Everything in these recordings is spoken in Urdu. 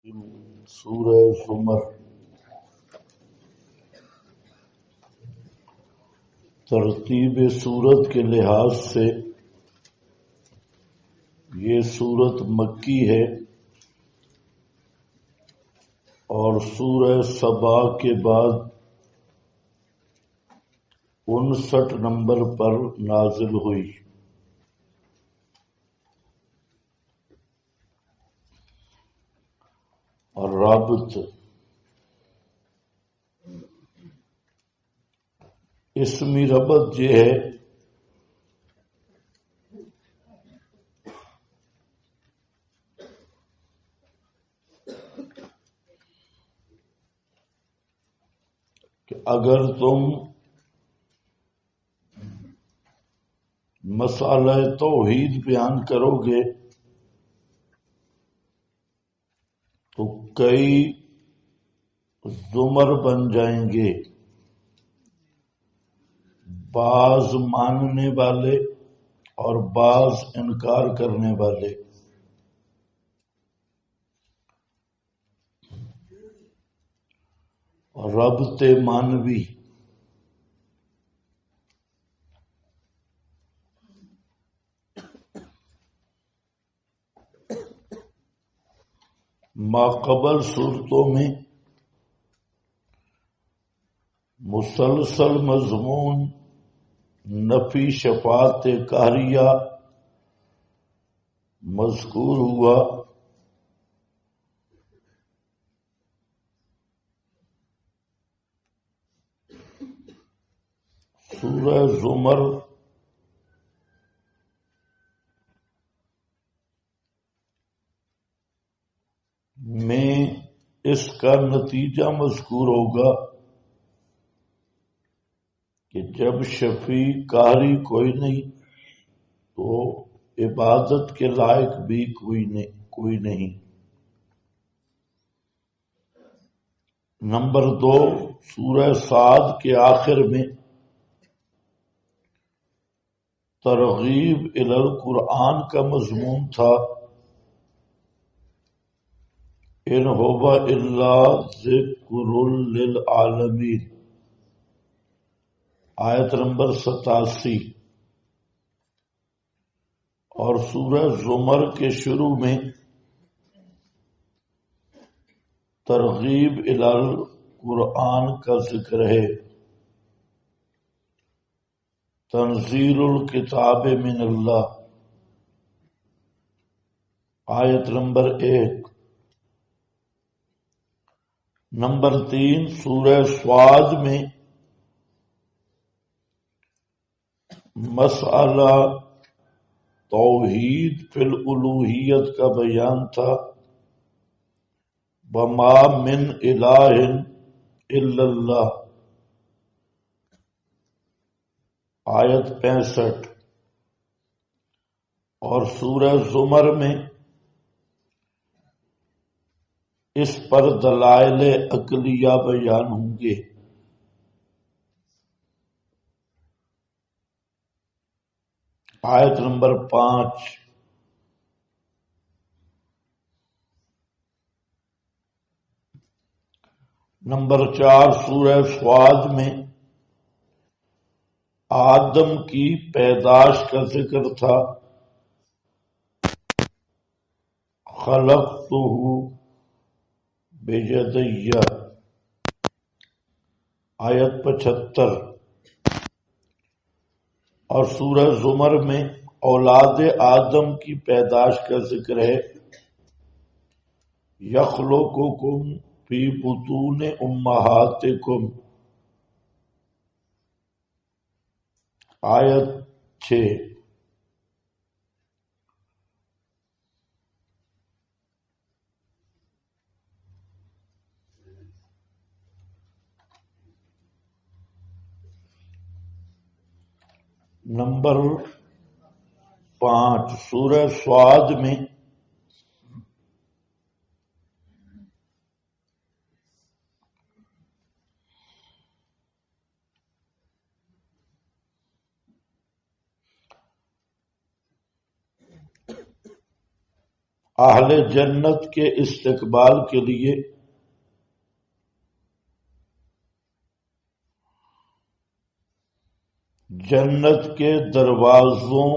سورہ زمر ترتیب سورت کے لحاظ سے یہ سورت مکی ہے اور سورہ سبا کے بعد 59 نمبر پر نازل ہوئی۔ اور رابط اسمی ربط یہ ہے کہ اگر تم مسئلہ توحید بیان کرو گے تو کئی زمر بن جائیں گے، بعض ماننے والے اور بعض انکار کرنے والے۔ ربط مانوی ماقبل صورتوں میں مسلسل مضمون نفی شفاعت قہریہ مذکور ہوا، سورہ زمر میں اس کا نتیجہ مذکور ہوگا کہ جب شفیع قہری کوئی نہیں تو عبادت کے لائق بھی کوئی نہیں۔ نمبر 2، سورہ صاد کے آخر میں ترغیب الی القرآن کا مضمون تھا، ان هو الا ذکر للعالمین، آیت نمبر 87۔ اور سورہ زمر کے شروع میں ترغیب الی القرآن کا ذکر ہے، تنزیل الکتاب من اللہ، آیت نمبر 1۔ نمبر 3، سورہ صاد میں مسئلہ توحید فی الالوہیت کا بیان تھا، وما من الہ الا اللہ، آیت 65۔ اور سورہ زمر میں اس پر دلائل عقلیہ بیان ہوں گے، آیت نمبر 5۔ نمبر 4، سورہ صاد میں آدم کی پیدائش کا ذکر تھا، خلقتہ بیدی، آیت 75۔ اور سورہ زمر میں اولاد آدم کی پیدائش کا ذکر ہے، یخلقکم فی بطون امہاتکم، آیت 6۔ نمبر 5، سورہ صاد میں اہل جنت کے استقبال کے لیے جنت کے دروازوں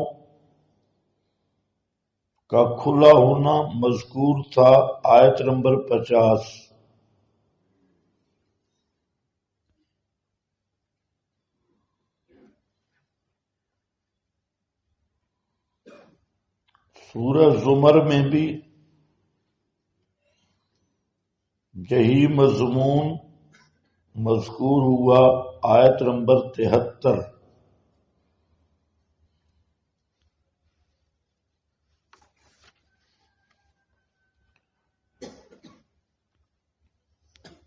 کا کھلا ہونا مذکور تھا، آیت نمبر 50۔ سورہ زمر میں بھی یہی مضمون مذکور ہوا، آیت نمبر 73۔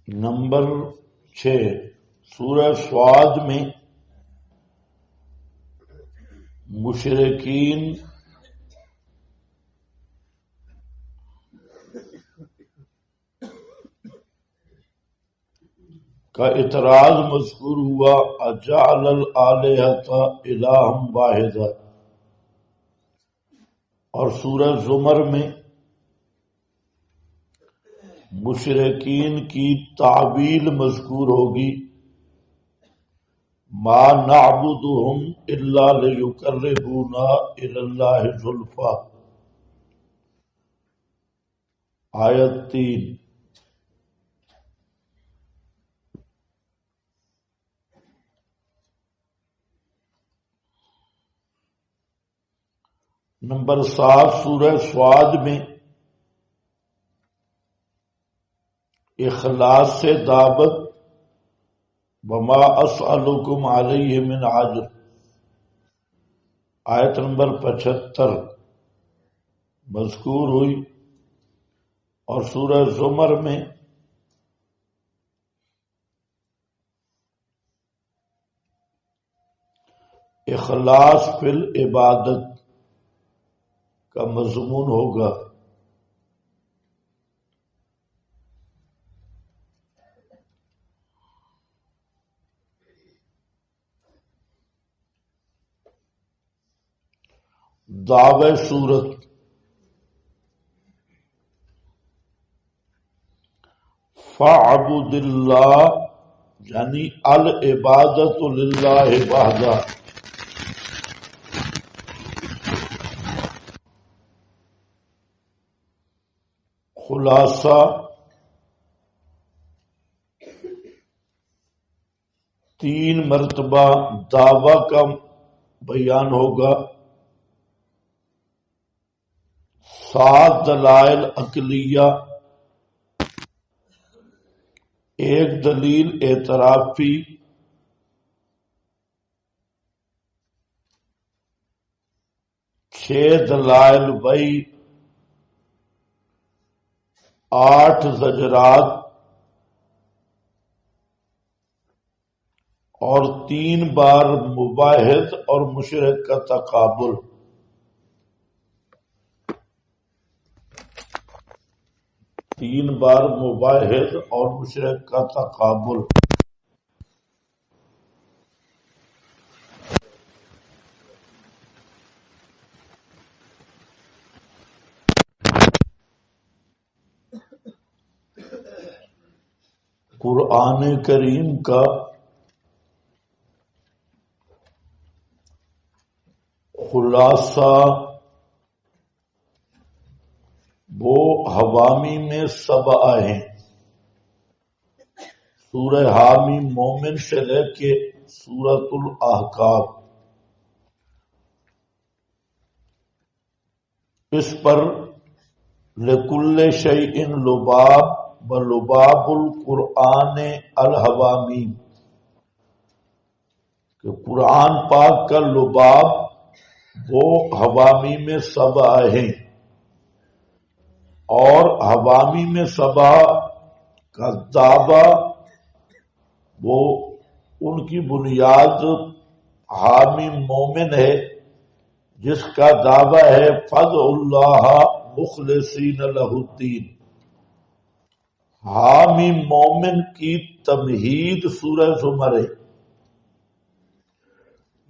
نمبر 6 سورہ سعد میں مشرکین کا اعتراض مذکور ہوا، اجعل الآلہۃ الہا واحدا، اور سورہ زمر میں مشرکین کی تعویل مذکور ہوگی، ما نعبدہم الا لیقربونا الی اللہ زلفی، آیت 3۔ نمبر 7 سورہ سعد میں اخلاص سے دعوت، وما اسألکم علیہ من اجر، آیت نمبر 75 مذکور ہوئی، اور سورہ زمر میں اخلاص فی العبادت کا مضمون ہوگا۔ دعوی سورت، فاعبد اللہ یعنی العبادت للہ وحدہ، خلاصہ تین مرتبہ دعوی کا بیان ہوگا، 7 دلائل عقلیہ، 1 دلیل اعترافی، 6 دلائل وحی، 8 زجرات، اور 3 بار مباحث اور مشرک کا تقابل۔ تین بار مباحث اور مشرک کا تقابل۔ قرآن کریم کا خلاصہ وہ حوامی میں 7 ہیں، سورہ حامی مومن سے لے کے سورۃ الاحقاف۔ اس پر لکل شیء لباب و لباب القرآن الحوامی، کہ قرآن پاک کا لباب وہ حوامی میں 7 ہیں، اور حوامی میں 7 کا دعویٰ وہ ان کی بنیاد حامی مومن ہے، جس کا دعویٰ ہے فَادْعُوا اللَّهَ مُخْلِصِينَ لَهُ الدِّينَ۔ حامی مومن کی تمہید سورہ زمر ہے،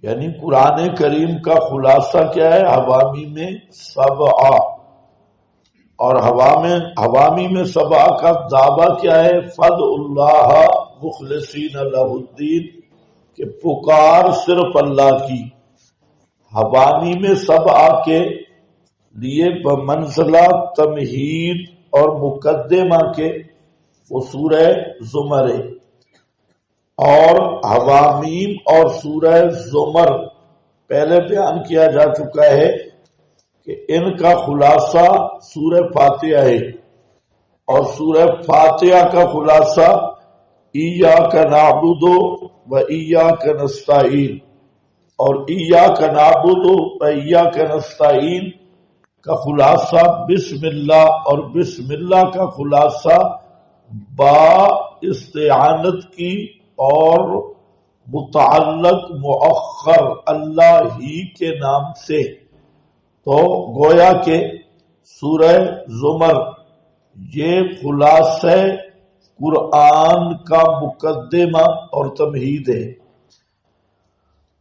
یعنی قرآن کریم کا خلاصہ کیا ہے؟ حوامی میں 7، اور حوامی میں سبا کا دعویٰ کیا ہے؟ فد اللہ مخلصین لہ الدین، کہ پکار صرف اللہ کی۔ حوامی میں سبا کے لیے بمنزلہ تمہید اور مقدمہ کے وہ سورہ زمر ہے، اور حوامیم اور سورہ زمر پہلے بیان کیا جا چکا ہے کہ ان کا خلاصہ سورہ فاتحہ ہے، اور سورہ فاتحہ کا خلاصہ ایاک نعبد و ایاک نستعین، اور ایاک نعبد و ایاک نستعین کا خلاصہ بسم اللہ، اور بسم اللہ کا خلاصہ با استعانت کی اور متعلق مؤخر اللہ ہی کے نام سے۔ تو گویا کہ سورہ زمر یہ خلاصہ قرآن کا مقدمہ اور تمہید ہے۔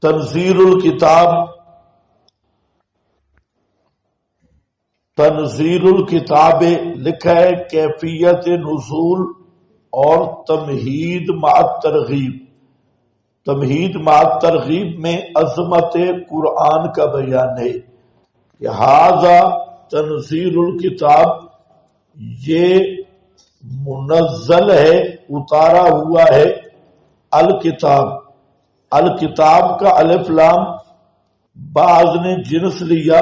تنزیل الکتاب لکھا ہے کیفیت نزول اور تمہید مع الترغیب۔ تمہید مع الترغیب میں عظمت قرآن کا بیان ہے کہ ھذا تنزیل الکتاب، یہ منزل ہے، اتارا ہوا ہے، الکتاب۔ الکتاب کا الف لام بعض نے جنس لیا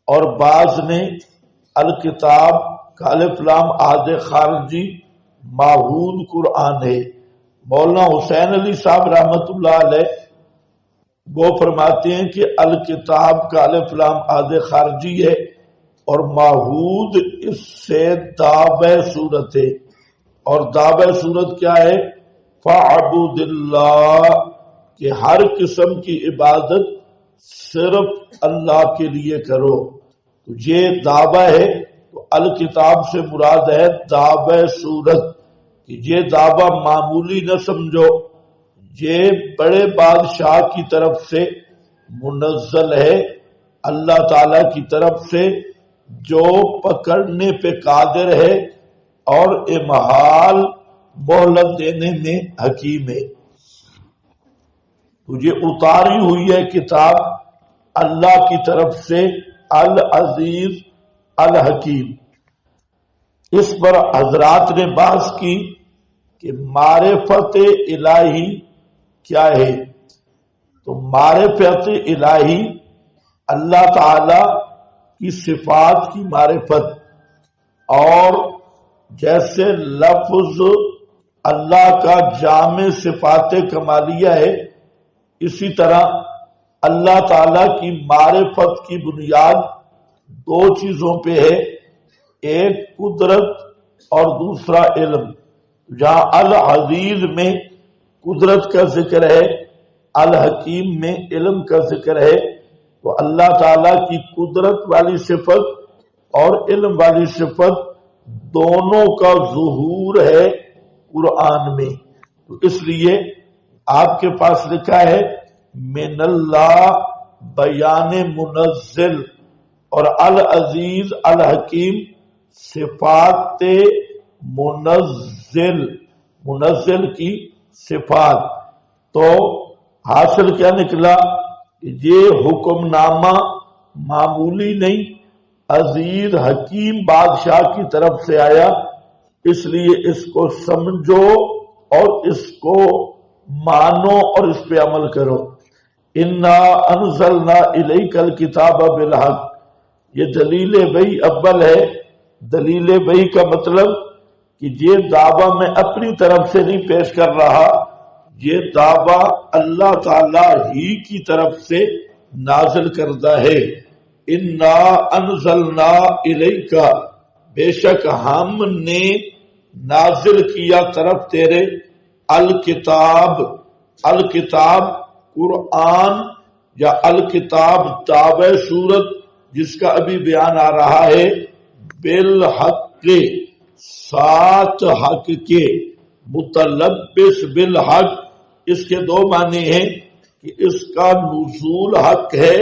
اور بعض نے الکتاب کا الف لام عہد خارجی معہود قرآن ہے۔ مولانا حسین علی صاحب رحمت اللہ علیہ وہ فرماتے ہیں کہ الکتاب کا الف لام عہد خارجی ہے اور معہود اس سے دعوی صورت ہے، اور دعوی صورت کیا ہے؟ فاعبد اللہ، کہ ہر قسم کی عبادت صرف اللہ کے لیے کرو۔ تو یہ دعویٰ ہے، تو الکتاب سے مراد ہے دعوی صورت، کہ یہ دعویٰ معمولی نہ سمجھو، یہ بڑے بادشاہ کی طرف سے منزل ہے، اللہ تعالی کی طرف سے، جو پکڑنے پہ قادر ہے اور امہال مہلت دینے میں حکیم ہے۔ تو یہ اتاری ہوئی ہے کتاب اللہ کی طرف سے، العزیز الحکیم۔ اس پر حضرات نے بحث کی کہ معرفت الہی کیا ہے؟ تو معرفت الہی اللہ تعالی کی صفات کی معرفت، اور جیسے لفظ اللہ کا جامع صفات کمالیہ ہے، اسی طرح اللہ تعالی کی معرفت کی بنیاد دو چیزوں پہ ہے، ایک قدرت اور دوسرا علم۔ جہاں العزیز میں قدرت کا ذکر ہے، الحکیم میں علم کا ذکر ہے، تو اللہ تعالی کی قدرت والی صفت اور علم والی صفت دونوں کا ظہور ہے قرآن میں۔ تو اس لیے آپ کے پاس لکھا ہے من اللہ بیان منزل، اور العزیز الحکیم صفات منزل کی صفات۔ تو حاصل کیا نکلا؟ یہ حکم نامہ معمولی نہیں، عزیز حکیم بادشاہ کی طرف سے آیا، اس لیے اس کو سمجھو اور اس کو مانو اور اس پہ عمل کرو۔ انا انزلنا الیک الکتاب بالحق، یہ دلیل وحی اول ہے۔ دلیل وحی کا مطلب کہ یہ دعویٰ میں اپنی طرف سے نہیں پیش کر رہا، یہ دعویٰ اللہ تعالی ہی کی طرف سے نازل کردہ ہے۔ انا انزلنا الیک، بے شک ہم نے نازل کیا طرف تیرے، الکتاب قرآن یا الکتاب دعوی صورت جس کا ابھی بیان آ رہا ہے، بالحق کے ساتھ حق کے، متلبس بالحق، اس کے دو معنی ہیں کہ اس کا نزول حق ہے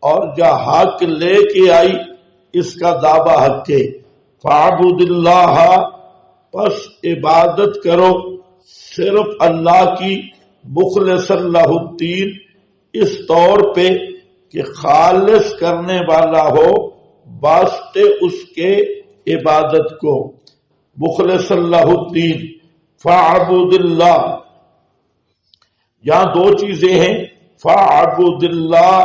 اور جو حق لے کے آئی اس کا دعویٰ حق ہے۔ فاعبد اللہ، پس عبادت کرو صرف اللہ کی، مخلص اللہ الدین، اس طور پہ کہ خالص کرنے والا ہو واسطے اس کے عبادت کو، مخلص اللہ الدین۔ فاعبد اللہ، یہاں دو چیزیں ہیں، فاعبد اللہ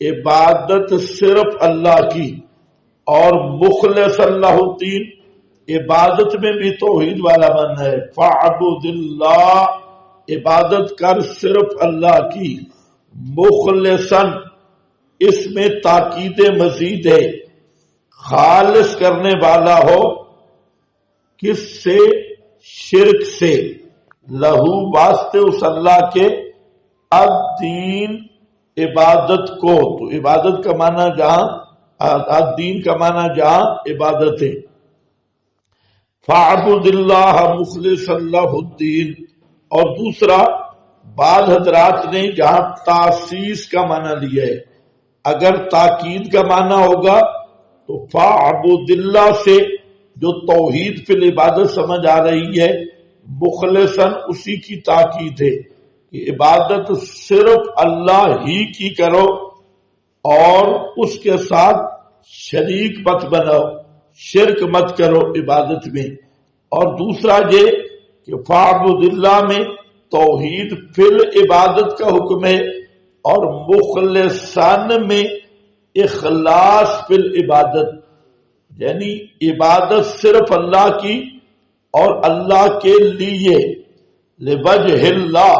عبادت صرف اللہ کی، اور مخلص اللہ الدین عبادت میں بھی توحید والا من ہے۔ فاعبد اللہ عبادت کر صرف اللہ کی، مخلصاً اس میں تاکید مزید ہے، خالص کرنے والا ہو، کس سے؟ شرک سے، لہو واسطے اس اللہ کے، الدین عبادت کو۔ تو عبادت کا معنی جہاں، الدین کا معنی جہاں عبادت ہے۔ فاعبد اللہ مخلص اللہ الدین، اور دوسرا بعض حضرات نے جہاں تاسیس کا معنی لیا ہے، اگر تاکید کا معنی ہوگا تو فاعبد اللہ سے جو توحید فی العبادت سمجھ آ رہی ہے، مخلصاً اسی کی تاکید ہے کہ عبادت صرف اللہ ہی کی کرو اور اس کے ساتھ شریک مت بناؤ، شرک مت کرو عبادت میں۔ اور دوسرا یہ کہ فاعبد اللہ میں توحید فی العبادت کا حکم ہے، اور مخلصاً میں اخلاص فی العبادت، یعنی عبادت صرف اللہ کی اور اللہ کے لیے، لوجہ اللہ،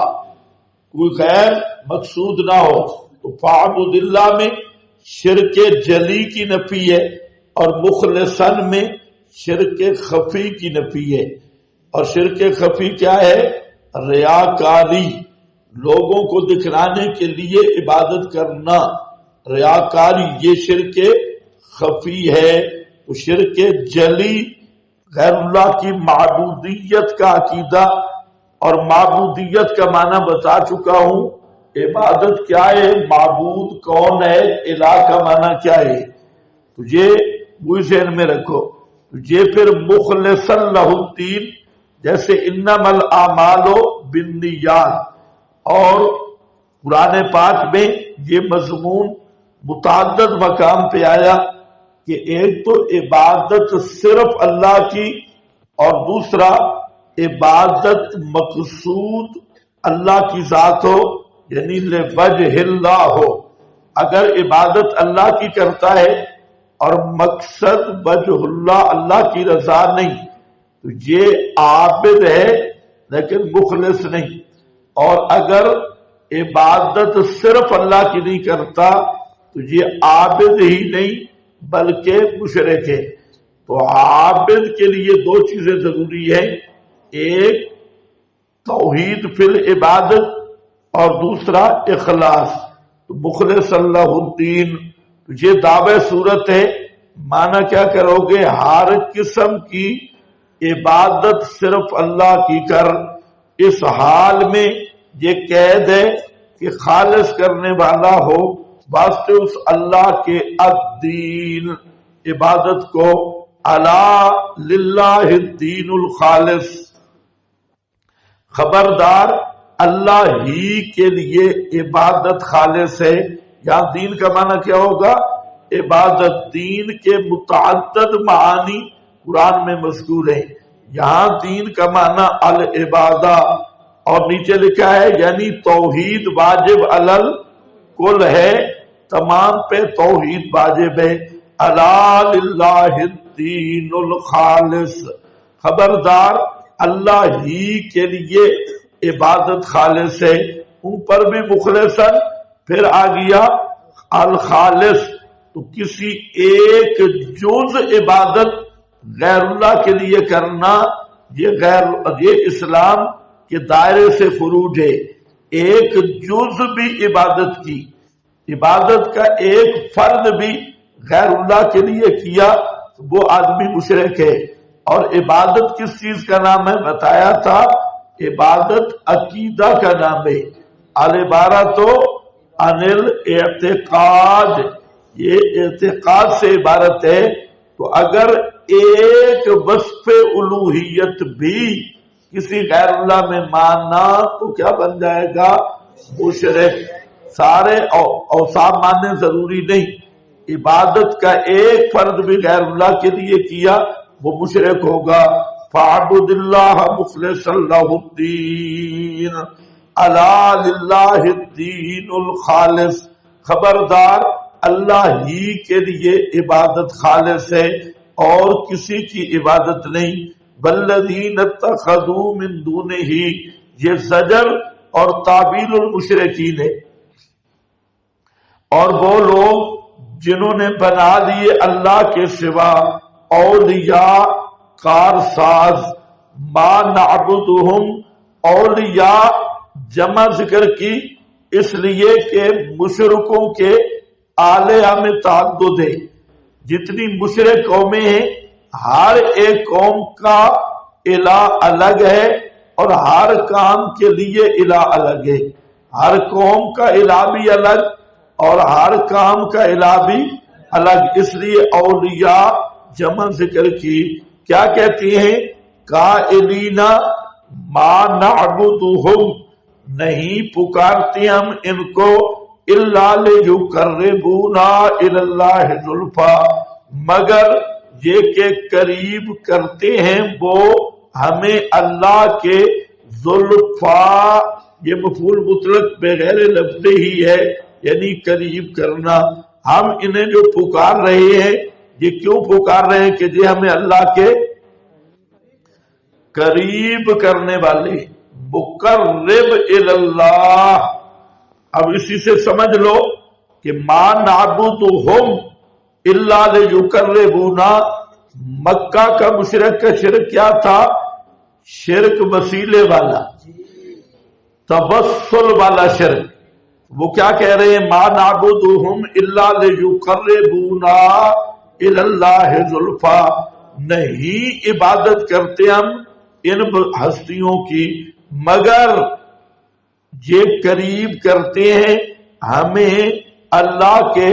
کوئی غیر مقصود نہ ہو۔ تو فاعبد اللہ میں شرک جلی کی نفی ہے، اور مخلصاً میں شرک خفی کی نفی ہے۔ اور شرک خفی کیا ہے؟ ریاکاری، لوگوں کو دکھلانے کے لیے عبادت کرنا، ریاکاری، یہ شرک خفی ہے۔ تو شرک جلی غیر اللہ کی معبودیت کا عقیدہ، اور معبودیت کا معنی بتا چکا ہوں، عبادت کیا ہے، معبود کون ہے، الہ کا معنی کیا ہے، تو یہ وہی ذہن میں رکھو۔ تو یہ پھر مخلص لہ الدین، جیسے انما الاعمال بالنیات، اور قرآن پاک میں یہ مضمون متعدد مقام پہ آیا کہ ایک تو عبادت صرف اللہ کی، اور دوسرا عبادت مقصود اللہ کی ذات ہو، یعنی لوجہ اللہ ہو۔ اگر عبادت اللہ کی کرتا ہے اور مقصد وجہ اللہ، اللہ کی رضا نہیں، تو یہ عابد ہے لیکن مخلص نہیں۔ اور اگر عبادت صرف اللہ کی نہیں کرتا تو یہ عابد ہی نہیں بلکہ مشرک ہے۔ تو عابد کے لیے دو چیزیں ضروری ہیں، ایک توحید فی العبادت اور دوسرا اخلاص۔ تو مخلص اللہ الدین، یہ دعوی صورت ہے، معنی کیا کرو گے؟ ہر قسم کی عبادت صرف اللہ کی کر۔ اس حال میں یہ قید ہے کہ خالص کرنے والا ہو واسطے اس اللہ کے الدین، عبادت کو، الا للہ الدین الخالص، خبردار اللہ ہی کے لیے عبادت خالص ہے۔ یہاں دین کا معنی کیا ہوگا؟ عبادت۔ دین کے متعدد معانی قرآن میں مذکور ہیں، یہاں دین کا معنی العبادہ، اور نیچے لکھا ہے یعنی توحید واجب علل کل ہے، تمام پہ توحید واجب ہے۔ الا للہ الدین الخالص، خبردار اللہ ہی کے لیے عبادت خالص ہے۔ اوپر بھی مخلصاً، پھر آ گیا الخالص، تو کسی ایک جز عبادت غیر اللہ کے لیے کرنا، یہ اسلام کے دائرے سے خروج ہے۔ ایک جز بھی عبادت کی، عبادت کا ایک فرد بھی غیر اللہ کے لیے کیا، وہ آدمی مشرک ہے۔ اور عبادت کس چیز کا نام ہے بتایا تھا؟ عبادت عقیدہ کا نام ہے۔ العبارۃ عن الاعتقاد، یہ اعتقاد سے عبارت ہے۔ تو اگر ایک وصف الوہیت بھی کسی غیر اللہ میں ماننا تو کیا بن جائے گا؟ مشرک۔ سارے اوصاف ماننے ضروری نہیں، عبادت کا ایک فرض بھی غیر اللہ کے لیے کیا وہ مشرک ہوگا۔ فاعبد اللہ مخلصا لہ الدین الا للہ الدین الخالص، خبردار اللہ ہی کے لیے عبادت خالص ہے اور کسی کی عبادت نہیں۔ والذین اتخذوا من دونہ، یہ زجر اور تعبیل المشرکین ہے، اور وہ لوگ جنہوں نے بنا لیے اللہ کے سوا اولیاء کارساز۔ ما نعبدہم، اولیاء جمع ذکر کی اس لیے کہ مشرکوں کے آلیہ میں تعدد ہے، جتنی مشرک قومیں ہیں ہر ایک قوم کا الہ الگ ہے اور ہر کام کے لیے الہ الگ ہے، ہر قوم کا الہ بھی الگ اور ہر کام کا الہ بھی الگ، اس لیے اولیاء جمع ذکر کی۔ کیا کہتی ہیں؟ قائلین ما نعبدہم، نہیں پکارتے ہم ان کو الا لیقربونا الی اللہ زلفا، مگر یہ کہ قریب کرتے ہیں وہ ہمیں اللہ کے زلفا، یہ مفعول مطلق بغیر لفظ ہی ہے، یعنی قریب کرنا۔ ہم انہیں جو پکار رہے ہیں یہ کیوں پکار رہے ہیں؟ کہ یہ ہمیں اللہ کے قریب کرنے والے، مقرب الی اللہ۔ اب اسی سے سمجھ لو کہ ما نعبدہم الا لیقربونا، مکہ کا مشرک کا شرک کیا تھا؟ شرک وسیلے والا، توسل والا شرک۔ وہ کیا کہہ رہے ہیں؟ ما نعبدہم الا لیقربونا الی اللہ زلفا، نہیں عبادت کرتے ہم ان ہستیوں کی مگر یہ قریب کرتے ہیں ہمیں اللہ کے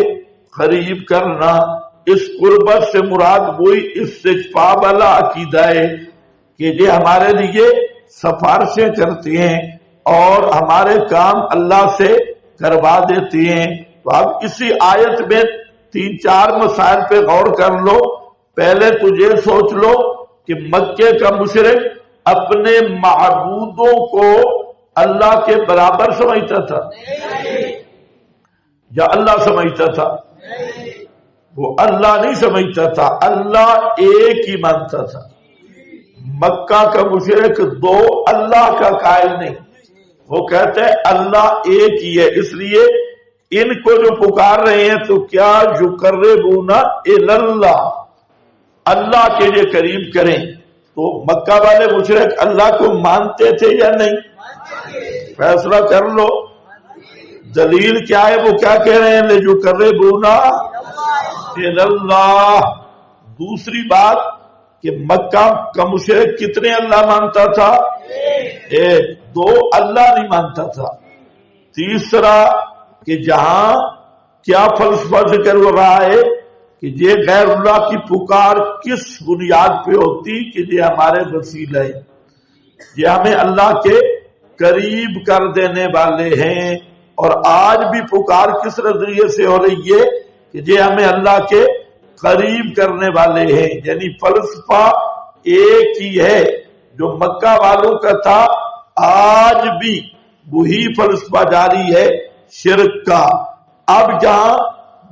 قریب کرنا۔ اس قربت سے مراد وہی استشفاء والا عقیدہ ہے کہ یہ ہمارے لیے سفارشیں کرتے ہیں اور ہمارے کام اللہ سے کروا دیتے ہیں۔ تو اب اسی آیت میں 3-4 مسائل پہ غور کر لو۔ پہلے تجھے سوچ لو کہ مکے کا مشرک اپنے معبودوں کو اللہ کے برابر سمجھتا تھا یا اللہ سمجھتا تھا؟ وہ اللہ نہیں سمجھتا تھا، اللہ ایک ہی مانتا تھا۔ مکہ کا مشرک دو اللہ کا قائل نہیں، وہ کہتے ہیں اللہ ایک ہی ہے۔ اس لیے ان کو جو پکار رہے ہیں تو کیا یقربونا الی اللہ، اللہ کے لیے قریب کریں۔ تو مکہ والے مشرک اللہ کو مانتے تھے یا نہیں؟ فیصلہ کر لو۔ دلیل کیا ہے؟ وہ کیا کہہ رہے ہیں؟ لیقربونا الی اللہ۔ دوسری بات کہ مکہ کا مشرک کتنے اللہ مانتا تھا؟ ایک، دو اللہ نہیں مانتا تھا۔ تیسرا کہ جہاں کیا فلسفہ ذکر ہو رہا ہے کہ یہ غیر اللہ کی پکار کس بنیاد پہ ہوتی کہ یہ ہمارے وسیلہ ہے، یہ ہمیں اللہ کے قریب کر دینے والے ہیں۔ اور آج بھی پکار کس نظریے سے ہو رہی ہے کہ یہ ہمیں اللہ کے قریب کرنے والے ہیں، یعنی فلسفہ ایک ہی ہے جو مکہ والوں کا تھا، آج بھی وہی فلسفہ جاری ہے شرک کا۔ اب جہاں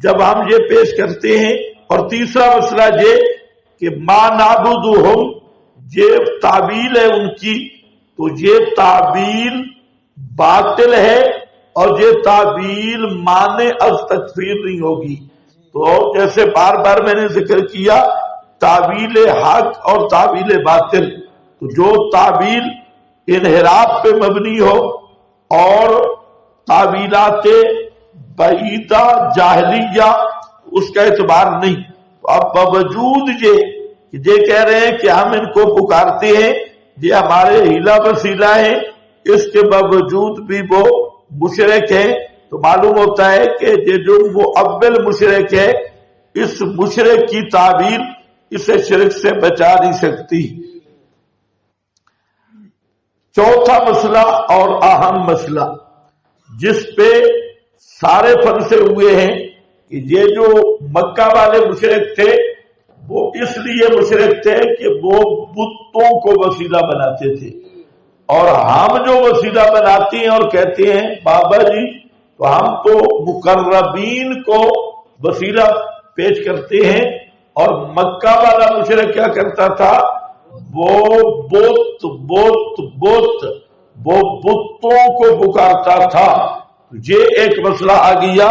جب ہم یہ پیش کرتے ہیں، اور تیسرا مسئلہ یہ کہ ما نعبدہم، یہ تعبیل ہے ان کی، تو یہ تعبیل باطل ہے اور یہ تعبیل معنی از تکفیر نہیں ہوگی۔ تو جیسے بار بار میں نے ذکر کیا تعبیل حق اور تعبیل باطل، تو جو تعبیل انحراف پہ مبنی ہو اور تعبیلات بعیدہ جاہلیہ اس کا اعتبار نہیں۔ تو اب باوجود یہ کہہ رہے ہیں کہ ہم ان کو پکارتے ہیں، یہ ہمارے ہیلا وسیلہ ہیں، اس کے باوجود بھی وہ مشرک ہیں۔ تو معلوم ہوتا ہے کہ یہ جو وہ اول مشرک ہے، اس مشرک کی تعبیر اسے شرک سے بچا نہیں سکتی۔ چوتھا مسئلہ اور اہم مسئلہ جس پہ سارے پھنسے ہوئے ہیں کہ یہ جو مکہ والے مشرک تھے وہ اس لیے مشرک تھے کہ وہ بتوں کو وسیلہ بناتے تھے، اور ہم جو وسیلہ بناتے ہیں اور کہتے ہیں بابا جی، تو ہم تو مقربین کو وسیلہ پیش کرتے ہیں، اور مکہ والا مشرک کیا کرتا تھا؟ وہ بتوں کو پکارتا تھا۔ یہ ایک مسئلہ آ گیا،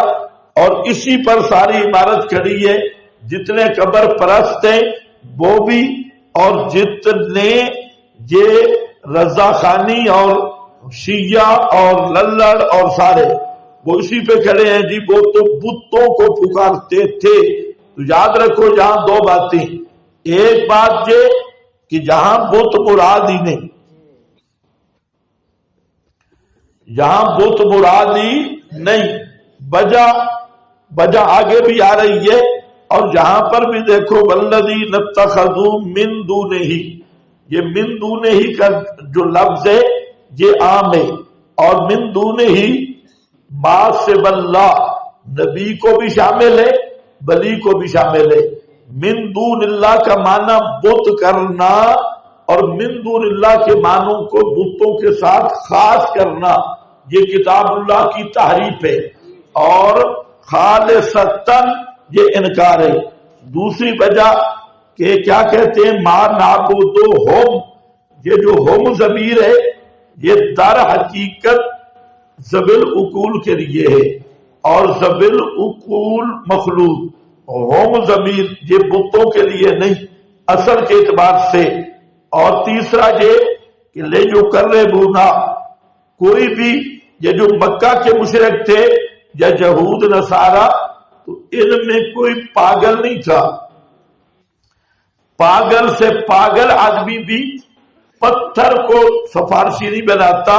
اور اسی پر ساری عمارت کھڑی ہے۔ جتنے قبر پرست ہیں وہ بھی، اور جتنے یہ رضا خانی اور شیعہ اور للڑ اور سارے وہ اسی پہ کھڑے ہیں جی، وہ تو بتوں کو پکارتے تھے۔ تو یاد رکھو جہاں دو باتیں، ایک بات یہ کہ جہاں بت مراد ہی نہیں، جہاں بت مراد ہی نہیں، وجہ آگے بھی آ رہی ہے، اور جہاں پر بھی دیکھو والذین اتخذوا من دونہ، یہ من دونہ کا جو لفظ ہے یہ عام ہے، اور من دونہ ما سوی اللہ، نبی کو بھی شامل ہے، ولی کو بھی شامل ہے۔ من دون اللہ کا معنی بت کرنا، اور من دون اللہ کے معنوں کو بتوں کے ساتھ خاص کرنا، یہ کتاب اللہ کی تحریف ہے، اور خالصتاً یہ انکار ہے۔ دوسری وجہ کہ کیا کہتے ہیں ما نعبدہم، یہ جو ہم ضمیر ہے یہ در حقیقت ذویل عقول کے لیے ہے، اور ذویل عقول مخلوق، ہم ضمیر یہ بتوں کے لیے نہیں اصل کے اعتبار سے۔ اور تیسرا یہ کہ لے جو کربونا، کوئی بھی یہ جو مکہ کے مشرک تھے یا یہود نصارہ، تو ان میں کوئی پاگل نہیں تھا، پاگل سے پاگل آدمی بھی پتھر کو سفارشی نہیں بناتا،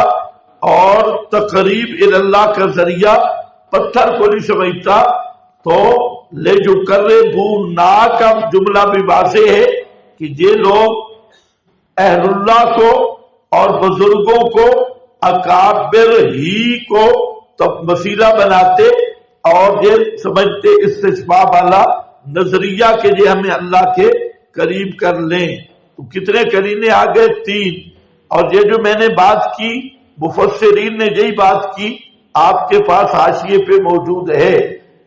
اور تقریب اللہ کا ذریعہ پتھر کو نہیں سمجھتا۔ تو لے جو کربونا کا جملہ بھی واضح ہے کہ یہ لوگ اہل اللہ کو اور بزرگوں کو اکابر ہی کو وسیلہ بناتے، اور یہ سمجھتے استشفاء والا نظریہ کہ یہ ہمیں اللہ کے قریب کر لیں۔ تو کتنے کرینے آ گئے؟ 3۔ اور یہ جو میں نے بات کی مفسرین نے یہی بات کی، آپ کے پاس حاشیے پہ موجود ہے،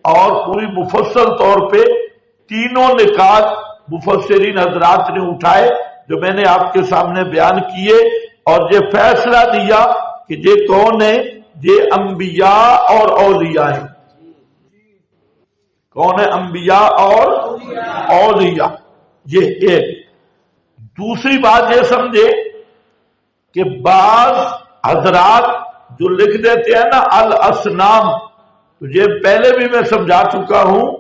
اور پوری مفصل طور پہ تینوں نکات مفسرین حضرات نے اٹھائے جو میں نے آپ کے سامنے بیان کیے، اور یہ فیصلہ دیا کہ یہ کون ہے؟ یہ انبیاء اور اولیاء ہیں۔ کون ہے؟ انبیاء اور اولیاء۔ یہ ایک۔ دوسری بات یہ سمجھے کہ بعض حضرات جو لکھ دیتے ہیں نا الاصنام، تو یہ پہلے بھی میں سمجھا چکا ہوں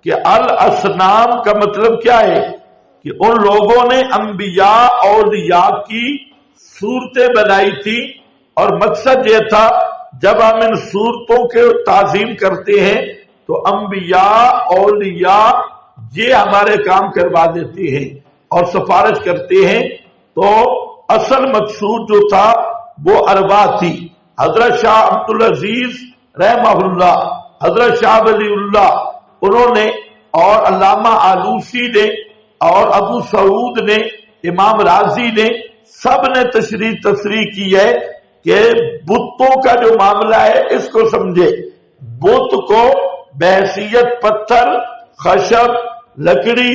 کہ الاصنام کا مطلب کیا ہے کہ ان لوگوں نے انبیاء اولیاء کی صورتیں بنائی تھی، اور مقصد یہ تھا جب ہم ان صورتوں کے تعظیم کرتے ہیں تو انبیاء اولیاء یہ ہمارے کام کروا دیتے ہیں اور سفارش کرتے ہیں۔ تو اصل مقصود جو تھا وہ ارواح تھی۔ حضرت شاہ عبدالعزیز رحمہ اللہ، حضرت شاہ ولی اللہ، انہوں نے، اور علامہ آلوسی نے، اور ابو سعود نے، امام راضی نے، سب نے تصریح کی ہے کہ بتوں کا جو معاملہ ہے اس کو سمجھے۔ بت کو بحیثیت پتھر، خشب، لکڑی،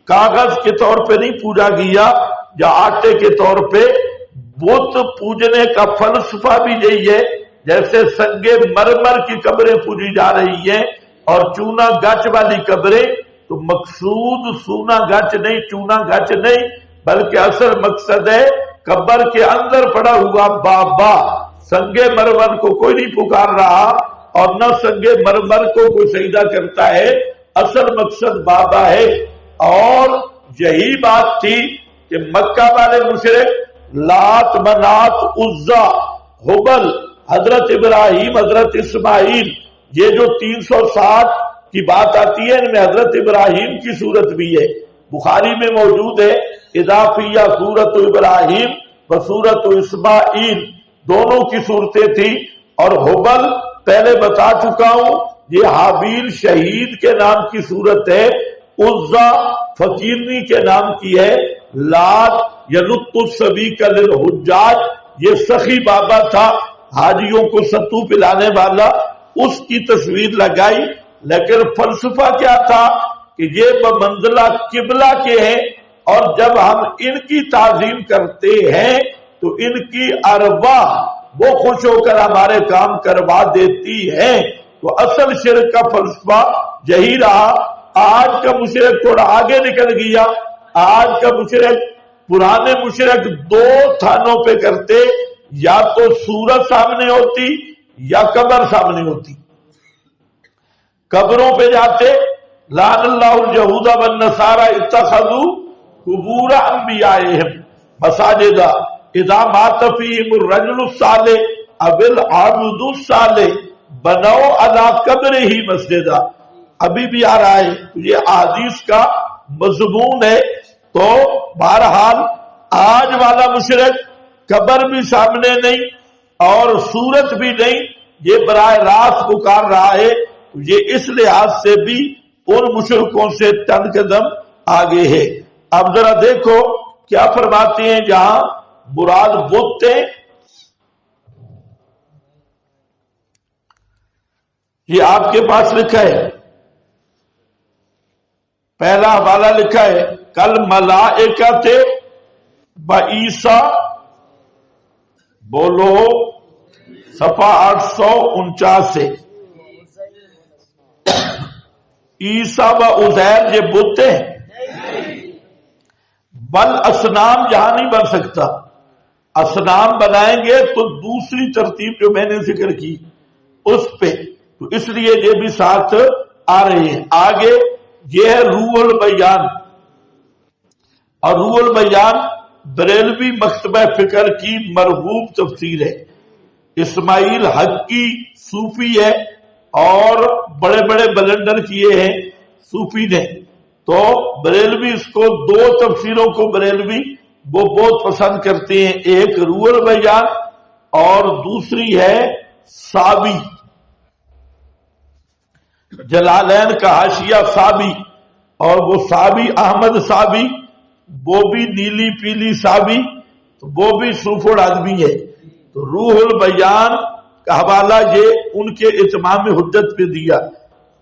کاغذ کے طور پہ نہیں پوجا گیا یا آٹے کے طور پہ۔ بت پوجنے کا فلسفہ بھی یہی ہے، جیسے سنگ مرمر کی قبریں پوجی جا رہی ہیں اور چونا گچ والی قبریں، تو مقصود سونا گچ نہیں، چونا گچ نہیں، بلکہ اصل مقصد ہے قبر کے اندر پڑا ہوا بابا۔ سنگ مرمر کو کوئی نہیں پکار رہا اور نہ سنگ مرمر کو کوئی سجدہ کرتا ہے، اصل مقصد بابا ہے۔ اور یہی بات تھی کہ مکہ والے مشرک لات، منات، عزا، حبل، حضرت ابراہیم، حضرت اسماعیل، یہ جو 360 کی بات آتی ہے ان میں حضرت ابراہیم کی صورت بھی ہے، بخاری میں موجود ہے اضافیہ سورت ابراہیم و سورت اسماعیل دونوں کی صورتیں تھی، اور حبل پہلے بتا چکا ہوں یہ حابیل شہید کے نام کی صورت ہے، عزا فقیرنی کے نام کی ہے، لات یلط السبی کا للحجاج یہ سخی بابا تھا حاجیوں کو ستو پلانے والا، اس کی تصویر لگائی، لیکن فلسفہ کیا تھا کہ یہ بمنزلہ قبلہ کے ہیں، اور جب ہم ان کی تعظیم کرتے ہیں تو ان کی ارواح وہ خوش ہو کر ہمارے کام کروا دیتی ہیں، تو اصل شرک کا فلسفہ یہی رہا۔ آج کا مشرک تھوڑا آگے نکل گیا، آج کا مشرک، پرانے مشرک دو تھانوں پہ کرتے، یا تو سورت سامنے ہوتی یا قبر سامنے ہوتی، قبروں پہ جاتے، لعن اللہ اليہود والنصارى اتخذوا قبور انبیائہم مساجدا اذا مات فیہم الرجل الصالح او العبد الصالح بنوا علی قبرہ مسجدا۔ ابھی بھی آ رہا ہے، یہ احادیث کا مضمون ہے۔ تو بہرحال آج والا مشرک قبر بھی سامنے نہیں اور صورت بھی نہیں، یہ براہ راست پکار رہا ہے، یہ اس لحاظ سے بھی ان مشرکوں سے چند قدم آگے ہے۔ اب ذرا دیکھو کیا فرماتے ہیں جہاں مراد بت ہیں، یہ آپ کے پاس لکھا ہے، پہلا حوالہ لکھا ہے کل ملائکۃ بعیسیٰ، بولو صفحہ 849 سے، عیسیٰ و عزیر یہ بت ہیں، بل اسنام یہاں نہیں بن سکتا، اسنام بنائیں گے تو دوسری ترتیب جو میں نے ذکر کی اس پہ، تو اس لیے یہ بھی ساتھ آ رہے ہیں۔ آگے یہ ہے روح البیان، اور روح البیان بریلوی مکتبہ فکر کی مرغوب تفسیر ہے، اسماعیل حق کی صوفی ہے اور بڑے بڑے بلنڈر کیے ہیں صوفی نے، تو بریلوی اس کو دو تفسیروں کو بریلوی وہ بہت پسند کرتے ہیں، ایک روح البیان اور دوسری ہے صابی، جلالین کا حاشیہ صابی، اور وہ صابی احمد صابی، وہ بھی نیلی پیلی صابی، تو وہ بھی صوفڑ آدمی ہے۔ تو روح البیان کا حوالہ یہ ان کے اتمام حجت پہ دیا۔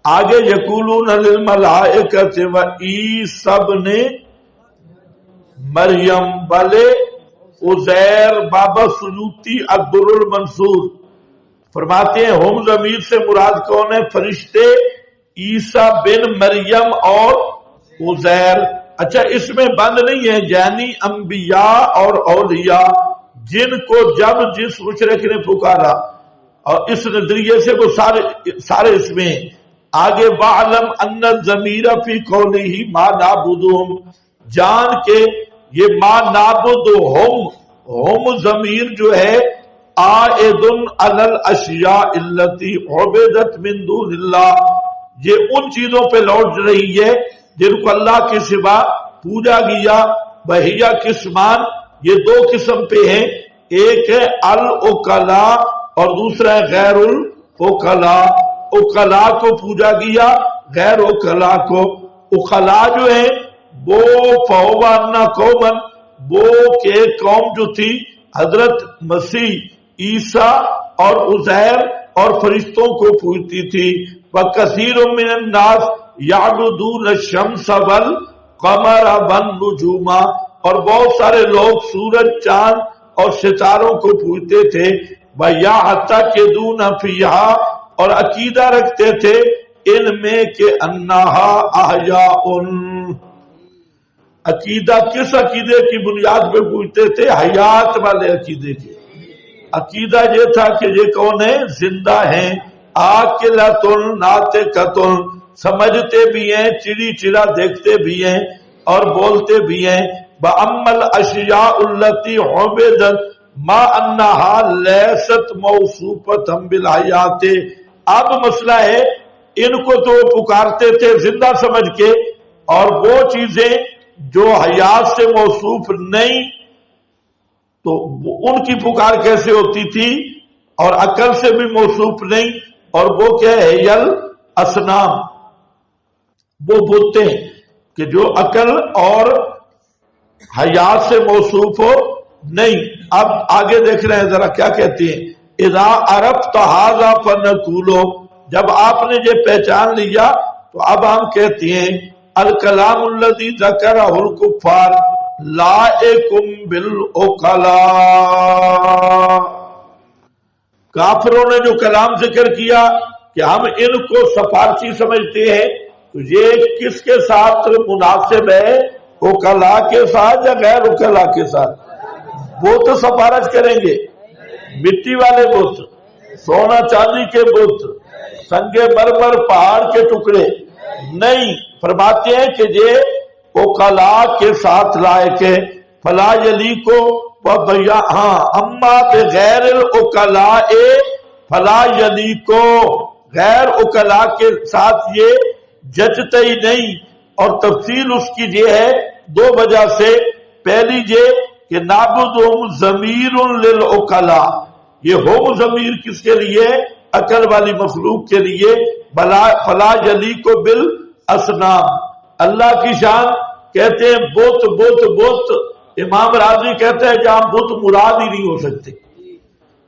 آگے یقولون للملائکۃ وعیسی ابن مریم بلے عزیر، بابا سیوطی الدر المنصور فرماتے ہیں ہم ضمیر سے مراد کون ہے؟ فرشتے عیسیٰ بن مریم اور عزیر۔ اچھا اس میں بند نہیں ہے، یعنی انبیاء اور اولیاء جن کو جب جس مشرک نے پکارا، اور اس نظریے سے وہ سارے اس میں ہیں۔ آگے وَعْلَمْ أَنَّ الضَّمِيرَ فِي قَوْلِهِ مَا نَعْبُدُهُمْ، جان کے یہ ما نعبدہم، ہم ضمیر جو ہے عائد علی الاشیاء التي عبدت من دون اللہ، یہ ان چیزوں پہ لوٹ رہی ہے جن کو اللہ کے سوا پوجا گیا۔ بہیا قسمان، یہ دو قسم پہ ہیں، ایک ہے العقلاء اور دوسرا ہے غیر العقلاء۔ عقلاء کو پوجا گیا، غیر عقلاء کو۔ عقلاء جو ہیں وہ فواننا قومن، وہ کہ قوم جو تھی حضرت مسیح عیسیٰ اور عزیر اور فرشتوں کو پوجتی تھی۔ وَكَثِيرٌ مِّنَ النَّاسِ يَعْبُدُونَ الشَّمْسَ وَالْقَمَرَ وَالنُّجُومَ، اور بہت سارے لوگ سورج، چاند اور ستاروں کو پوجتے تھے۔ وَيَعْتَقِدُونَ فِيهَا، اور عقیدہ رکھتے تھے ان میں کہ انہا احیاء، عقیدہ کس عقیدے کی بنیاد پہ پوچھتے تھے؟ حیات والے عقیدے کے۔ عقیدہ یہ تھا کہ یہ کون ہے؟ زندہ ہیں، عاقلۃ ناطقۃ، سمجھتے بھی ہیں، چڑی چڑا دیکھتے بھی ہیں اور بولتے بھی ہیں۔ وَأَمَّا الْأَشْيَاءُ الَّتِي عُبِدَتْ مَا أَنَّهَا لَيْسَتْ مَوْصُوفَةً بِالْحَيَاةِ، اب مسئلہ ہے ان کو تو پکارتے تھے زندہ سمجھ کے، اور وہ چیزیں جو حیات سے موصوف نہیں تو ان کی پکار کیسے ہوتی تھی؟ اور عقل سے بھی موصوف نہیں، اور وہ کیا ہے؟ یل اسنام، وہ بتیں کہ جو عقل اور حیات سے موصوف ہو نہیں۔ اب آگے دیکھ رہے ہیں ذرا کیا کہتے ہیں، اذا عرفت ھذا فنقول، جب آپ نے یہ پہچان لیا تو اب ہم کہتے ہیں الکلام الذی ذکرہ الکفار لائکم بالعقلاء، کافروں نے جو کلام ذکر کیا کہ ہم ان کو سفارشی سمجھتے ہیں، تو یہ کس کے ساتھ مناسب ہے؟ عقلاء کے ساتھ یا غیر عقلاء کے ساتھ؟ وہ تو سفارش کریں گے، مٹی والے بت، سونا چاندی کے بت، سنگ مرمر پہاڑ کے ٹکڑے نہیں، فرماتے ہیں کہ یہ عقلاء کے ساتھ لائق ہے۔ فلا یلیکو ہاں اما بغیر العقلاء فلا یلیکو، غیر عقلاء کے ساتھ یہ جچتے ہی نہیں۔ اور تفصیل اس کی یہ ہے دو وجہ سے، پہلی یہ کہ نعبدہم ضمیر للعقلاء، یہ ہوم ضمیر کس کے لیے؟ عقل والی مخلوق کے لیے۔ فلا یلیکو بالاسنام، اللہ کی شان کہتے ہیں بت بت بت، امام راضی کہتے ہیں جہاں بت مراد ہی نہیں ہو سکتے،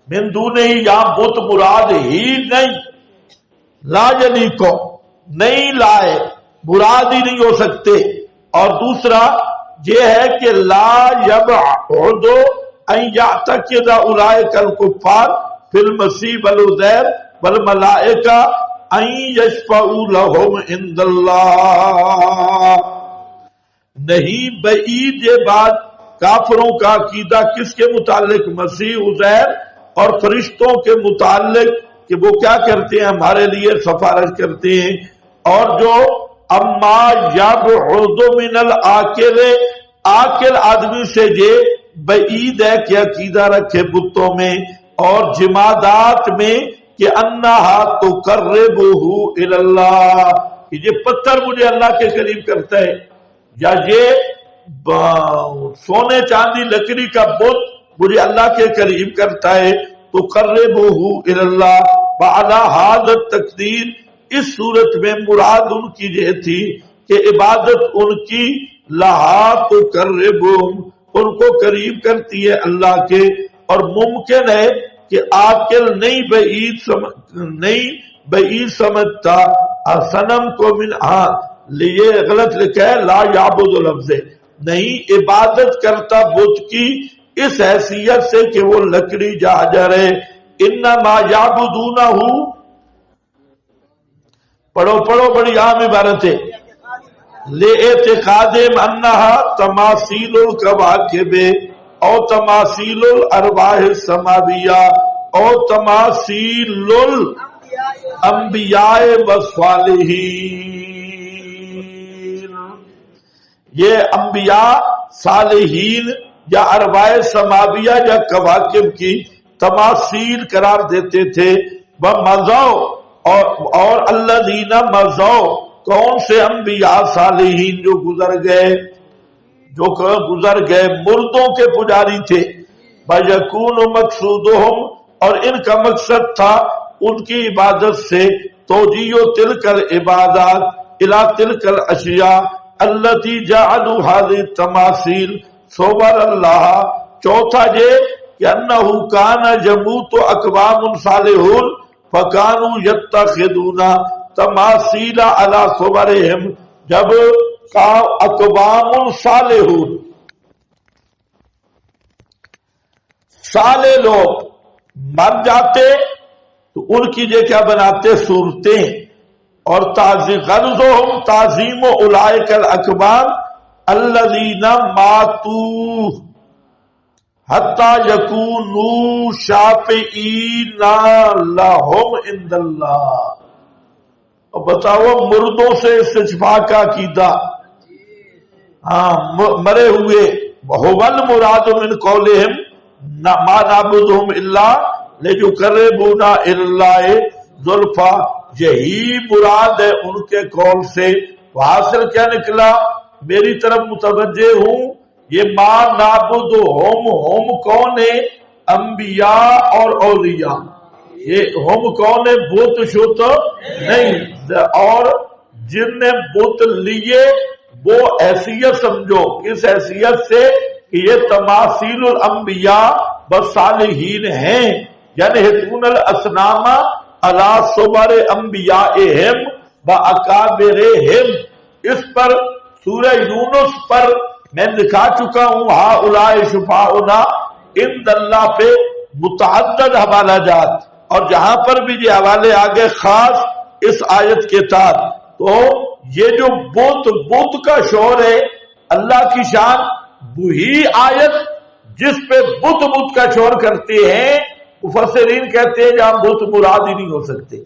من دون ہی، یہاں بت مراد ہی نہیں، لا یلیکو نہیں لائے، مراد ہی نہیں ہو سکتے۔ اور دوسرا یہ ہے کہ لا یبعد ان یعتقد اولئک الکفار فی المسیح والعزیر والملائکہ ان یشفعوا لهم عند اللہ، نہیں بعید یہ بات کافروں کا عقیدہ کس کے متعلق؟ مسیح، عزیر اور فرشتوں کے متعلق، کہ وہ کیا کرتے ہیں؟ ہمارے لیے سفارش کرتے ہیں۔ اور جو اما یبعد من العاقل، عاقل آدمی سے یہ بعید ہے کہ عقیدہ رکھے بتوں میں اور جمادات میں کہ انہا تقربہ الی اللہ، کہ یہ پتھر مجھے اللہ کے قریب کرتا ہے، یا یہ سونے چاندی لکڑی کا بت مجھے اللہ کے قریب کرتا ہے، تقربہ الی اللہ۔ وعلی ھذا التقدیر، اس صورت میں مراد ان کی یہ تھی کہ عبادت ان کی لہا تقربہم، ان کو قریب کرتی ہے اللہ کے، اور ممکن ہے کہ عاقل نہیں بعید سمجھتا صنم کو من لیے غلط لکھا ہے لا یعبد لفظ، نہیں عبادت کرتا بت کی اس حیثیت سے کہ وہ لکڑی جاجر ہے۔ انما یعبدونہ، پڑھو بڑی عام عبارت ہے، لِاعْتِقَادِهِمْ أَنَّهَا تَمَاثِيلُ الْكَوَاكِبِ او تماثیل الارواح السماویہ او تماثیل الانبیاء والصالحین، یہ انبیاء، صالحین یا ارواح سماویہ یا کواکب کی تماثیل قرار دیتے تھے۔ وَمَضَوْا، اور الذین مضوا، کون سے انبیاء صالحین جو گزر گئے، مردوں کے پجاری تھے۔ وَيَكُونُ مَقْصُودُهُمْ، اور ان کا مقصد تھا ان کی عبادت سے توجیہ تلک العبادات الی تلک الاشیاء التي جعلوا هذه التماثيل صور اللہ۔ چوتھا یہ کہ انہ کان یموت اقوام صالحون فکانوا یتخذون تماثیل علی صورہم، جب اقوام صالحون، صالح لوگ مر جاتے تو ان کی یہ کیا بناتے؟ صورتیں، اور غرضہم تعظیم اولئک الاقوام الذین ماتوا حتی یکونوا شافعین لہم عند اللہ۔ اور بتاؤ مردوں سے استشفاء کا عقیدہ، مرے ہوئے، وَهُوَ الْمُرَادُ مِنْ قَوْلِهِمْ مَا نَعْبُدُهُمْ إِلَّا لِيُقَرِّبُونَا إِلَى اللَّهِ زُلْفَىٰ، یہی مراد ہے ان کے قول سے۔ حاصل کیا نکلا میری طرف متوجہ ہوں. یہ ما نعبد ہم کون ہے؟ انبیاء اور اولیاء. یہ ہم کون ہے؟ بت شت نہیں. اور جن نے بت لیے وہ حیثیت سمجھو. کس حیثیت سے کہ یہ تماثیل الانبیاء والصالحین ہیں. یعنی ہتون الاسنام علی صبر انبیائہم واکابرہم. اس پر سورہ یونس پر میں دکھا چکا ہوں. ہؤلاء شفاؤنا عند اللہ پہ متعدد حوالہ جات، اور جہاں پر بھی یہ حوالے آگے خاص اس آیت کے تحت. تو یہ جو بت کا شور ہے اللہ کی شان، وہی آیت جس پہ بت کا شور کرتے ہیں. مفسرین کہتے ہیں جہاں بت مراد ہی نہیں ہو سکتے.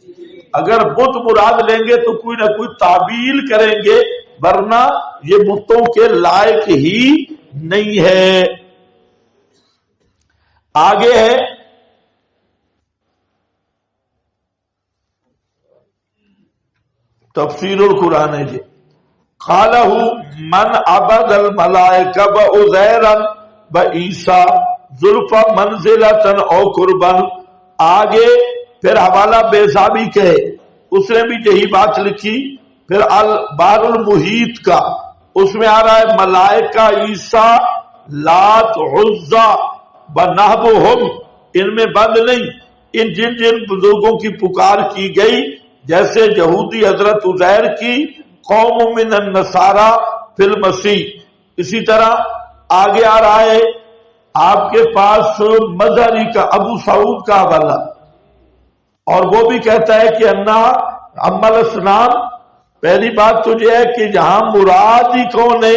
اگر بت مراد لیں گے تو کوئی نہ کوئی تعبیل کریں گے، ورنہ یہ بتوں کے لائق ہی نہیں ہے. آگے ہے تفسیر القرآن ہے جی. قالہ من عبد الملائکہ وعزیرا وعیسیٰ زلفا منزلتن او قربن. آگے پھر حوالہ بیضابی کے، اس نے بھی یہی بات لکھی. پھر البحر المحیط کا، اس میں آ رہا ہے ملائکہ، عیسیٰ، لات، عزا بنحبہم. ان میں بند نہیں. ان جن جن بزرگوں کی پکار کی گئی، جیسے یہودی حضرت عزیر کی، قوم من النصارى فی المسیح. اسی طرح آگے آ رہا ہے آپ کے پاس مظہری کا ابو سعود کا حوالہ، اور وہ بھی کہتا ہے کہ انا عمل اسلام. پہلی بات تو یہ ہے کہ یہاں مراد ہی کون ہے؟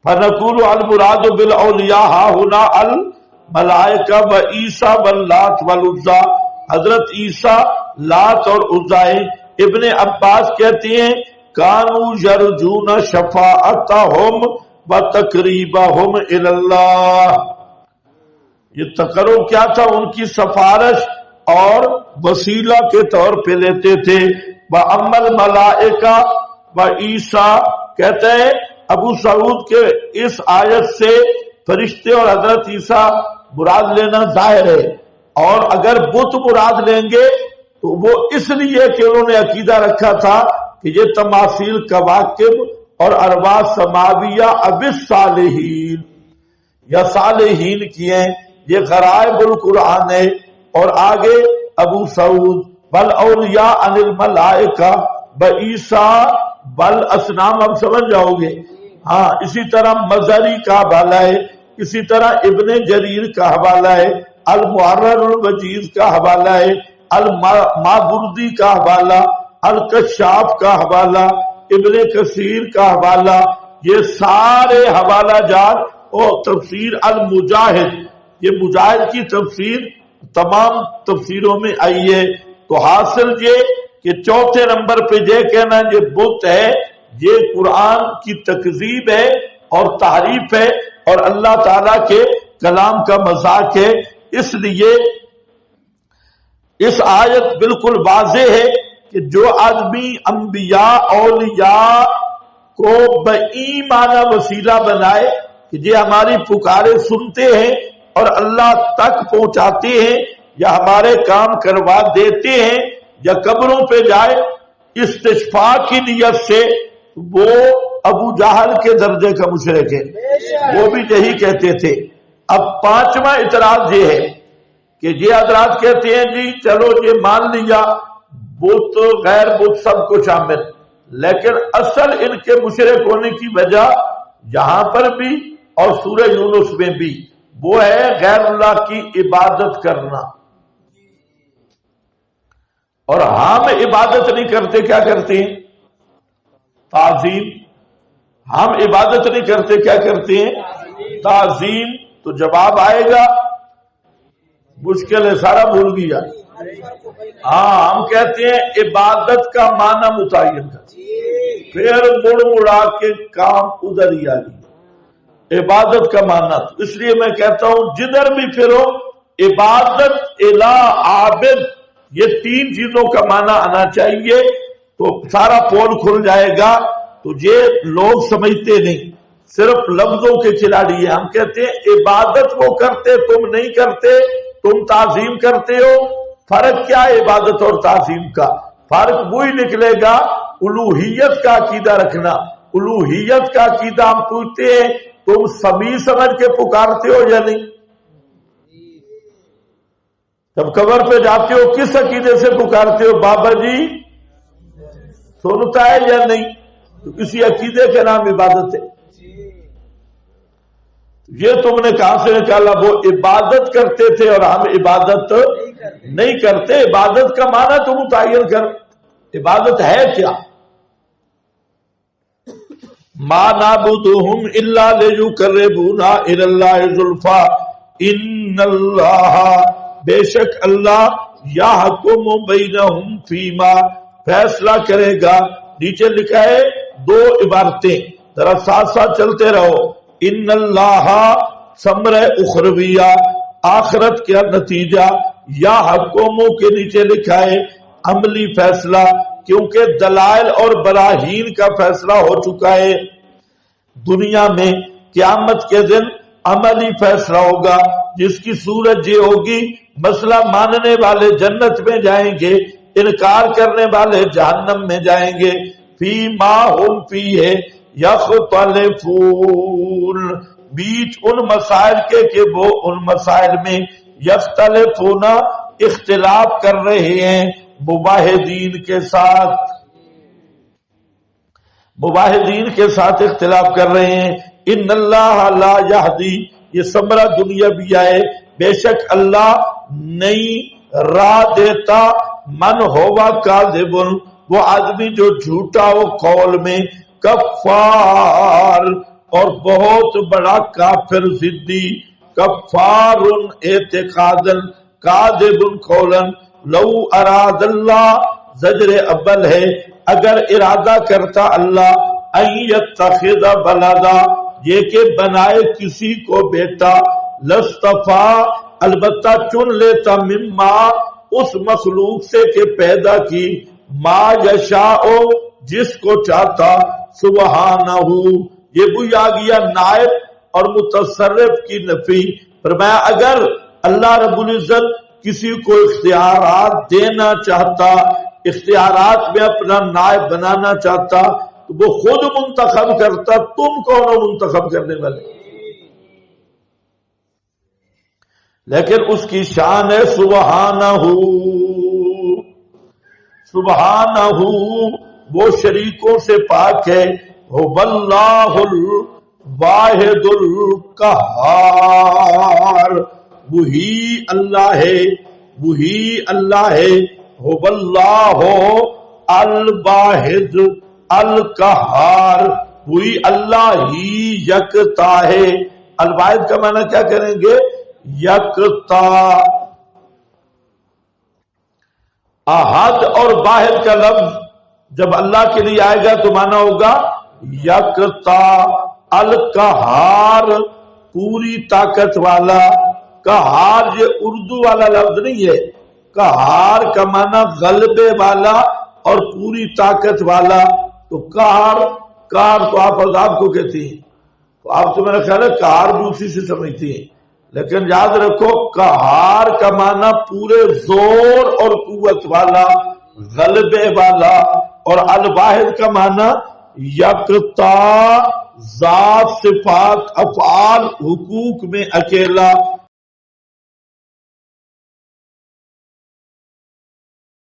فنقول المراد بالاولیاء ها هنا الملائکہ وعیسیٰ واللات والعزیٰ. حضرت عیسیٰ، لات اور عزیٰ. ابن عباس کہتے ہیں کانوا یرجون شفاعتہم وتقریبہم الی اللہ. یہ تقرب کیا تھا؟ ان کی سفارش اور وسیلہ کے طور پہ لیتے تھے. وَأَمَّا الْمَلَائِكَةُ وَعِیسیٰ کہتے ہیں ابو سعود کے اس آیت سے فرشتے اور حضرت عیسیٰ مراد لینا ظاہر ہے. اور اگر بت مراد لیں گے تو وہ اس لیے کہ انہوں نے عقیدہ رکھا تھا کہ یہ تماثیل کواکب اور ارواح سماویہ اب الصالحین یا صالحین کی ہیں. یہ غرائب القرآن ہے. اور آگے ابو سعود بل اولیاء عن الملائکہ بعیسیٰ بل اسنام. اب سمجھ جاؤ گے. ہاں اسی طرح مظہری کا حوالہ ہے، اسی طرح ابن جریر کا حوالہ ہے، المحرر الوجیز کا حوالہ ہے، المابردی کا حوالہ، الکشاف کا حوالہ، ابن کثیر کا حوالہ. یہ سارے حوالہ جات. اور تفسیر المجاہد، یہ مجاہد کی تفسیر تمام تفسیروں میں آئی ہے. تو حاصل یہ کہ چوتھے نمبر پہ یہ کہنا یہ بت ہے، یہ قرآن کی تکذیب ہے اور تحریف ہے اور اللہ تعالی کے کلام کا مذاق ہے. اس لیے اس آیت بالکل واضح ہے کہ جو آدمی انبیاء اولیاء کو بایمانہ وسیلہ بنائے کہ یہ ہماری پکارے سنتے ہیں اور اللہ تک پہنچاتے ہیں یا ہمارے کام کروا دیتے ہیں، یا قبروں پہ جائے استشفاء کی نیت سے، وہ ابو جہل کے درجے کا مشرک ہے. وہ بھی یہی کہتے تھے. اب پانچواں اعتراض یہ ہے کہ یہ حضرات کہتے ہیں جی چلو یہ مان لیا بت غیر بت سب کو شامل، لیکن اصل ان کے مشرک ہونے کی وجہ یہاں پر بھی اور سورہ یونس میں بھی وہ ہے غیر اللہ کی عبادت کرنا. اور ہم عبادت نہیں کرتے، کیا کرتے ہیں؟ تعظیم. ہم عبادت نہیں کرتے، کیا کرتے ہیں؟ تعظیم. تو جواب آئے گا مشکل ہے، سارا بھول گیا. ہاں ہم کہتے ہیں عبادت کا معنی متعین کر، پھر مڑ مڑا کے کام ادھر ہی آ گئی. عبادت کا معنی، اس لیے میں کہتا ہوں جدھر بھی پھرو عبادت الہ عابد، یہ تین چیزوں کا معنی آنا چاہیے تو سارا پول کھل جائے گا. تو یہ لوگ سمجھتے نہیں، صرف لفظوں کے کھلاڑی ہیں. ہم کہتے ہیں عبادت وہ کرتے تم نہیں کرتے، تم تعظیم کرتے ہو. فرق کیا ہے عبادت اور تعظیم کا؟ فرق وہی نکلے گا الوہیت کا عقیدہ رکھنا. الوہیت کا عقیدہ ہم پوچھتے ہیں تم سمیع سمجھ کے پکارتے ہو یا نہیں؟ جب قبر پہ جاتے ہو کس عقیدے سے پکارتے ہو؟ بابا جی سنتا ہے یا نہیں؟ تو کسی عقیدے کے نام عبادت ہے. یہ تم نے کہاں سے نکالا؟ وہ عبادت کرتے تھے اور ہم عبادت نہیں کرتے. عبادت کا معنی تم متعین کر، عبادت ہے کیا؟ ما نعبدهم الا ليقربونا الى الله زلفى ان اللہ، بے شک اللہ یحکم بینہم فیما، فیصلہ کرے گا. نیچے لکھا ہے دو عبارتیں، ذرا ساتھ ساتھ چلتے رہو. ان اللہ ثمرہ اخرویہ، آخرت کا نتیجہ، یا حکموں کے نیچے لکھا ہے عملی فیصلہ، کیونکہ دلائل اور براہین کا فیصلہ ہو چکا ہے. دنیا میں قیامت کے دن عملی فیصلہ ہوگا، جس کی صورت یہ ہوگی مسئلہ ماننے والے جنت میں جائیں گے، انکار کرنے والے جہنم میں جائیں گے. فی ما ہم فیہ یختلفون، بیچ ان مسائل کے کہ وہ ان مسائل میں یختلفون، اختلاف کر رہے ہیں مباحدین کے ساتھ، مباحدین کے ساتھ اختلاف کر رہے ہیں. ان اللہ لا یہدی، یہ ثمرہ دنیا بھی آئے، بے شک اللہ نہیں راہ دیتا من ہوا کاذب، وہ آدمی جو جھوٹا ہو قول میں، کفار اور بہت بڑا کافر ضدی، کفار اعتقادا کاذب قولا. لو اراد اللہ، زجر اول ہے اگر ارادہ کرتا اللہ ان یتخذ ولدا، یہ کہ بنائے کسی کو بیٹا، لستفا، البتہ چن لیتا، مما، اس مخلوق سے کہ پیدا کی، ما یشاء، جس کو چاہتا، سبحانہ، یہ بھی آ گیا نائب اور متصرف کی نفی. فرمایا اگر اللہ رب العزت کسی کو اختیارات دینا چاہتا، اختیارات میں اپنا نائب بنانا چاہتا، تو وہ خود منتخب کرتا. تم کون ہو منتخب کرنے والے؟ لیکن اس کی شان ہے سبحانہ، سبحانہ، وہ شریکوں سے پاک ہے. واللہ الواحد القہار، وہی اللہ ہے، وہی اللہ ہے. واللہ الواحد القہار، وہی اللہ ہی یکتا ہے. الواحد کا معنی کیا کریں گے؟ یکتا. احد اور واحد کا لفظ جب اللہ کے لیے آئے گا تو معنی ہوگا یکتا. القہار، پوری طاقت والا. قہار یہ اردو والا لفظ نہیں ہے، قہار کا معنی غلبے والا اور پوری طاقت والا. تو قہر، قہر تو آپ عذاب کو کہتی ہیں، تو آپ تو میرا خیال ہے قہر بھی اسی سے سمجھتی ہیں. لیکن یاد رکھو قہار کا معنی پورے زور اور قوت والا، غلبے والا. اور الواحد کا معنی یکتا، ذات، صفات، افعال، حقوق میں اکیلا.